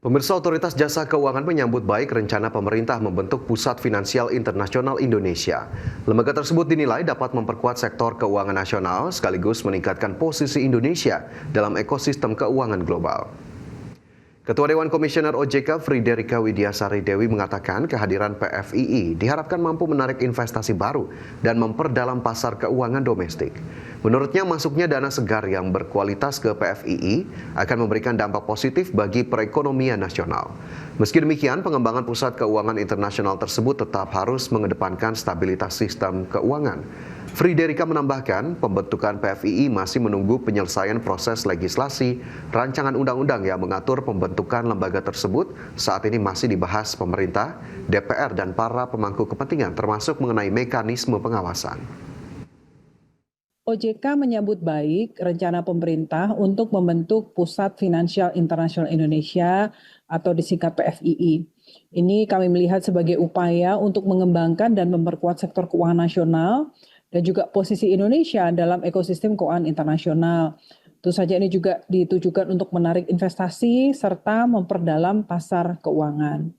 Pemirsa, Otoritas Jasa Keuangan menyambut baik rencana pemerintah membentuk Pusat Finansial Internasional Indonesia. Lembaga tersebut dinilai dapat memperkuat sektor keuangan nasional sekaligus meningkatkan posisi Indonesia dalam ekosistem keuangan global. Ketua Dewan Komisioner OJK Friederike Widiasari Dewi mengatakan kehadiran PFII diharapkan mampu menarik investasi baru dan memperdalam pasar keuangan domestik. Menurutnya, masuknya dana segar yang berkualitas ke PFII akan memberikan dampak positif bagi perekonomian nasional. Meski demikian, pengembangan pusat keuangan internasional tersebut tetap harus mengedepankan stabilitas sistem keuangan. Friederike menambahkan, pembentukan PFII masih menunggu penyelesaian proses legislasi rancangan undang-undang yang mengatur pembentukan lembaga tersebut saat ini masih dibahas pemerintah, DPR, dan para pemangku kepentingan termasuk mengenai mekanisme pengawasan. OJK menyambut baik rencana pemerintah untuk membentuk Pusat Finansial Internasional Indonesia atau disingkat PFII. Ini kami melihat sebagai upaya untuk mengembangkan dan memperkuat sektor keuangan nasional dan juga posisi Indonesia dalam ekosistem keuangan internasional. Tentu saja ini juga ditujukan untuk menarik investasi serta memperdalam pasar keuangan.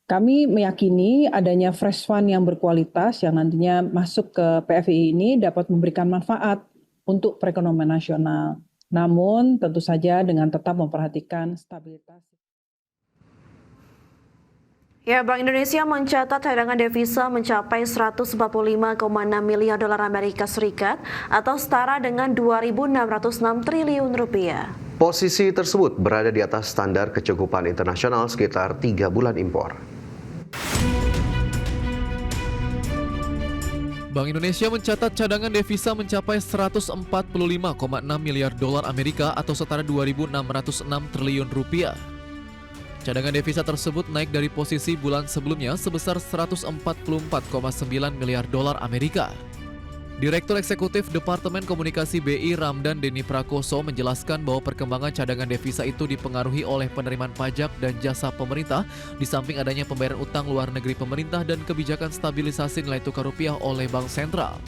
Kami meyakini adanya fresh fund yang berkualitas yang nantinya masuk ke PFII ini dapat memberikan manfaat untuk perekonomian nasional. Namun tentu saja dengan tetap memperhatikan stabilitas. Ya, Bank Indonesia mencatat cadangan devisa mencapai 145,6 miliar dolar Amerika Serikat atau setara dengan 2.606 triliun rupiah. Posisi tersebut berada di atas standar kecukupan internasional sekitar 3 bulan impor. Bank Indonesia mencatat cadangan devisa mencapai 145,6 miliar dolar Amerika atau setara 2.606 triliun rupiah. Cadangan devisa tersebut naik dari posisi bulan sebelumnya sebesar 144,9 miliar dolar Amerika. Direktur Eksekutif Departemen Komunikasi BI Ramdan Denny Prakoso menjelaskan bahwa perkembangan cadangan devisa itu dipengaruhi oleh penerimaan pajak dan jasa pemerintah, di samping adanya pembayaran utang luar negeri pemerintah dan kebijakan stabilisasi nilai tukar rupiah oleh Bank Sentral.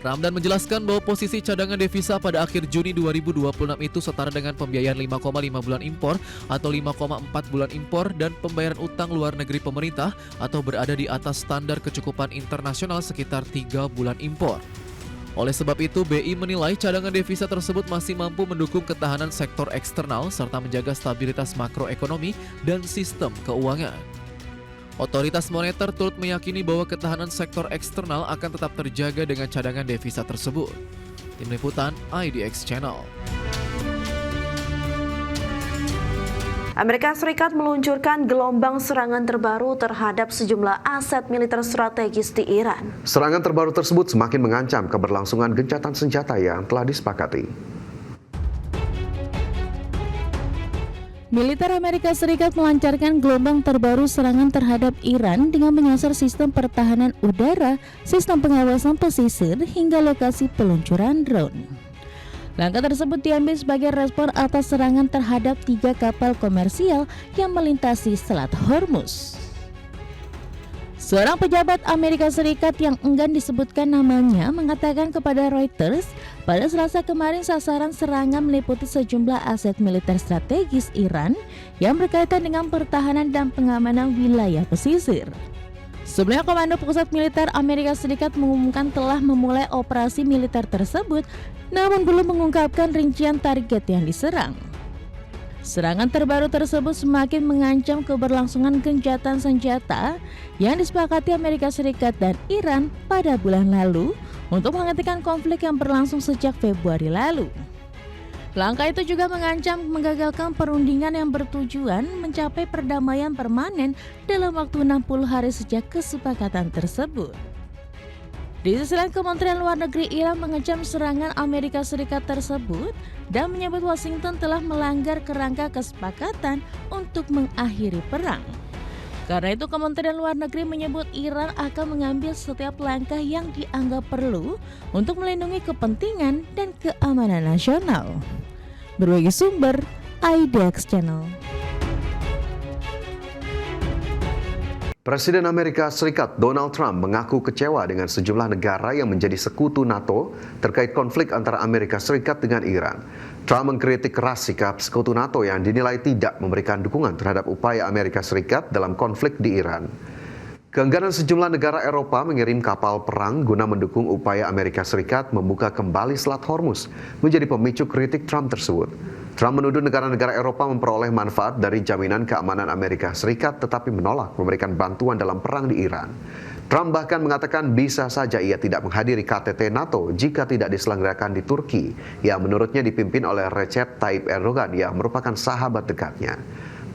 Ramdan menjelaskan bahwa posisi cadangan devisa pada akhir Juni 2026 itu setara dengan pembiayaan 5,5 bulan impor atau 5,4 bulan impor dan pembayaran utang luar negeri pemerintah atau berada di atas standar kecukupan internasional sekitar 3 bulan impor. Oleh sebab itu, BI menilai cadangan devisa tersebut masih mampu mendukung ketahanan sektor eksternal serta menjaga stabilitas makroekonomi dan sistem keuangan. Otoritas moneter turut meyakini bahwa ketahanan sektor eksternal akan tetap terjaga dengan cadangan devisa tersebut. Tim Liputan IDX Channel. Amerika Serikat meluncurkan gelombang serangan terbaru terhadap sejumlah aset militer strategis di Iran. Serangan terbaru tersebut semakin mengancam keberlangsungan gencatan senjata yang telah disepakati. Militer Amerika Serikat melancarkan gelombang terbaru serangan terhadap Iran dengan menyasar sistem pertahanan udara, sistem pengawasan pesisir, hingga lokasi peluncuran drone. Langkah tersebut diambil sebagai respon atas serangan terhadap 3 kapal komersial yang melintasi Selat Hormuz. Seorang pejabat Amerika Serikat yang enggan disebutkan namanya mengatakan kepada Reuters pada Selasa kemarin sasaran serangan meliputi sejumlah aset militer strategis Iran yang berkaitan dengan pertahanan dan pengamanan wilayah pesisir. Sebelumnya, Komando Pusat Militer Amerika Serikat mengumumkan telah memulai operasi militer tersebut, namun belum mengungkapkan rincian target yang diserang. Serangan terbaru tersebut semakin mengancam keberlangsungan gencatan senjata yang disepakati Amerika Serikat dan Iran pada bulan lalu untuk menghentikan konflik yang berlangsung sejak Februari lalu. Langkah itu juga mengancam menggagalkan perundingan yang bertujuan mencapai perdamaian permanen dalam waktu 60 hari sejak kesepakatan tersebut. Di sisi lain, Kementerian Luar Negeri Iran mengecam serangan Amerika Serikat tersebut dan menyebut Washington telah melanggar kerangka kesepakatan untuk mengakhiri perang. Karena itu, Kementerian Luar Negeri menyebut Iran akan mengambil setiap langkah yang dianggap perlu untuk melindungi kepentingan dan keamanan nasional. Berbagai sumber, IDX Channel. Presiden Amerika Serikat Donald Trump mengaku kecewa dengan sejumlah negara yang menjadi sekutu NATO terkait konflik antara Amerika Serikat dengan Iran. Trump mengkritik keras sikap sekutu NATO yang dinilai tidak memberikan dukungan terhadap upaya Amerika Serikat dalam konflik di Iran. Keengganan sejumlah negara Eropa mengirim kapal perang guna mendukung upaya Amerika Serikat membuka kembali Selat Hormuz menjadi pemicu kritik Trump tersebut. Trump menuduh negara-negara Eropa memperoleh manfaat dari jaminan keamanan Amerika Serikat tetapi menolak memberikan bantuan dalam perang di Iran. Trump bahkan mengatakan bisa saja ia tidak menghadiri KTT NATO jika tidak diselenggarakan di Turki yang menurutnya dipimpin oleh Recep Tayyip Erdogan yang merupakan sahabat dekatnya.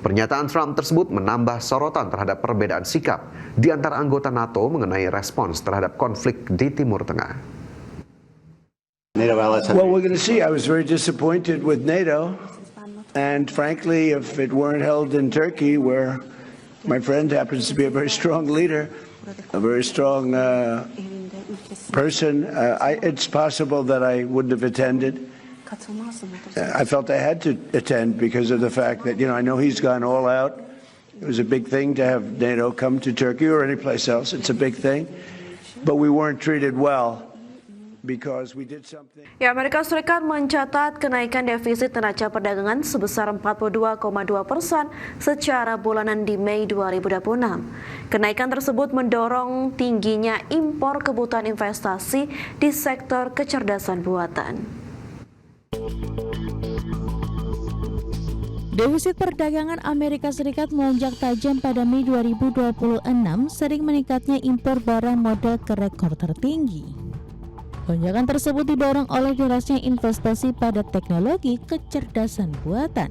Pernyataan Trump tersebut menambah sorotan terhadap perbedaan sikap di antara anggota NATO mengenai respons terhadap konflik di Timur Tengah. Well, we're going to see. I was very disappointed with NATO. And frankly, if it weren't held in Turkey, where my friend happens to be a very strong leader, a very strong person, it's possible that I wouldn't have attended. I felt I had to attend because of the fact that, I know he's gone all out. It was a big thing to have NATO come to Turkey or any place else. It's a big thing. But we weren't treated well. Ya, Amerika Serikat mencatat kenaikan defisit neraca perdagangan sebesar 42,2% secara bulanan di Mei 2026. Kenaikan tersebut mendorong tingginya impor kebutuhan investasi di sektor kecerdasan buatan. Defisit perdagangan Amerika Serikat melonjak tajam pada Mei 2026 sering meningkatnya impor barang modal ke rekor tertinggi. Lonjakan tersebut didorong oleh derasnya investasi pada teknologi kecerdasan buatan.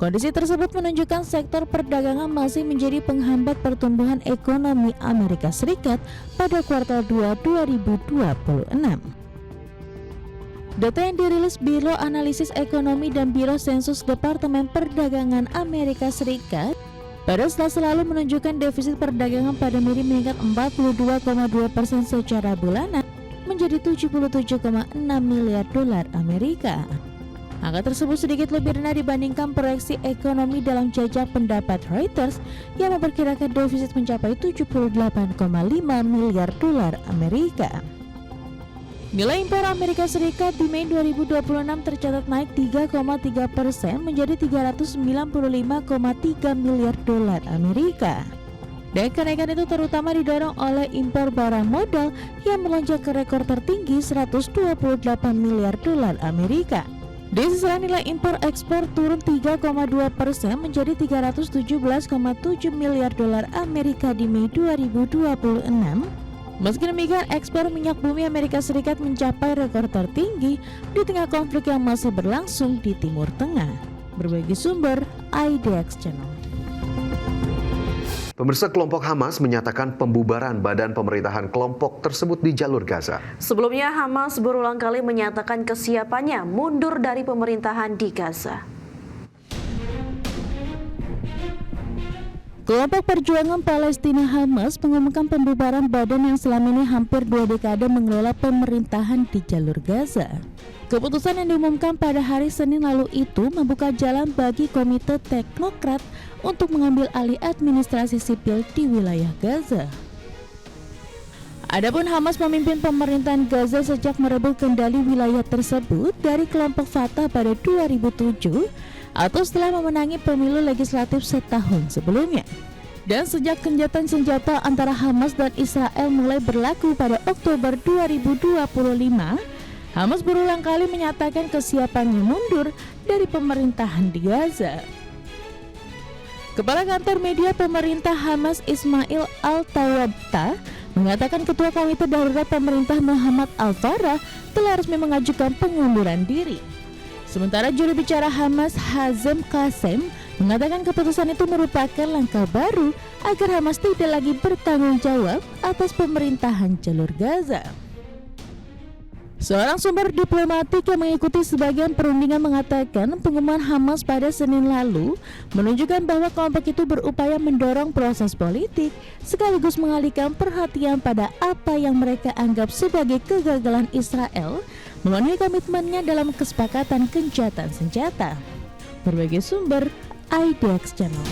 Kondisi tersebut menunjukkan sektor perdagangan masih menjadi penghambat pertumbuhan ekonomi Amerika Serikat pada kuartal 2 2026. Data yang dirilis Biro Analisis Ekonomi dan Biro Sensus Departemen Perdagangan Amerika Serikat pada Selasa lalu menunjukkan defisit perdagangan pada Mei meningkat 42,2% secara bulanan menjadi 77,6 miliar dolar Amerika. Angka tersebut sedikit lebih rendah dibandingkan proyeksi ekonomi dalam jajak pendapat Reuters yang memperkirakan defisit mencapai 78,5 miliar dolar Amerika. Nilai impor Amerika Serikat di Mei 2026 tercatat naik 3,3% menjadi 395,3 miliar dolar Amerika. Dan kenaikan itu terutama didorong oleh impor barang modal yang melonjak ke rekor tertinggi 128 miliar dolar Amerika. Di sisi lain nilai impor ekspor turun 3,2% menjadi 317,7 miliar dolar Amerika di Mei 2026. Meski demikian, ekspor minyak bumi Amerika Serikat mencapai rekor tertinggi di tengah konflik yang masih berlangsung di Timur Tengah. Berbagi sumber, IDX Channel. Pemirsa, kelompok Hamas menyatakan pembubaran badan pemerintahan kelompok tersebut di jalur Gaza. Sebelumnya, Hamas berulang kali menyatakan kesiapannya mundur dari pemerintahan di Gaza. Kelompok Perjuangan Palestina Hamas mengumumkan pembubaran badan yang selama ini hampir 2 dekade mengelola pemerintahan di jalur Gaza. Keputusan yang diumumkan pada hari Senin lalu itu membuka jalan bagi Komite Teknokrat untuk mengambil alih administrasi sipil di wilayah Gaza. Adapun Hamas memimpin pemerintahan Gaza sejak merebut kendali wilayah tersebut dari kelompok Fatah pada 2007 atau setelah memenangi pemilu legislatif setahun sebelumnya. Dan sejak gencatan senjata antara Hamas dan Israel mulai berlaku pada Oktober 2025, Hamas berulang kali menyatakan kesiapannya mundur dari pemerintahan di Gaza. Kepala kantor media pemerintah Hamas Ismail Al-Tawabta mengatakan Ketua Komite Darurat Pemerintah Muhammad Al-Farah telah resmi mengajukan pengunduran diri. Sementara juru bicara Hamas Hazem Qasem mengatakan keputusan itu merupakan langkah baru agar Hamas tidak lagi bertanggung jawab atas pemerintahan jalur Gaza. Seorang sumber diplomatik yang mengikuti sebagian perundingan mengatakan pengumuman Hamas pada Senin lalu menunjukkan bahwa kelompok itu berupaya mendorong proses politik sekaligus mengalihkan perhatian pada apa yang mereka anggap sebagai kegagalan Israel memenuhi komitmennya dalam kesepakatan gencatan senjata. Berbagai sumber, IDX Channel.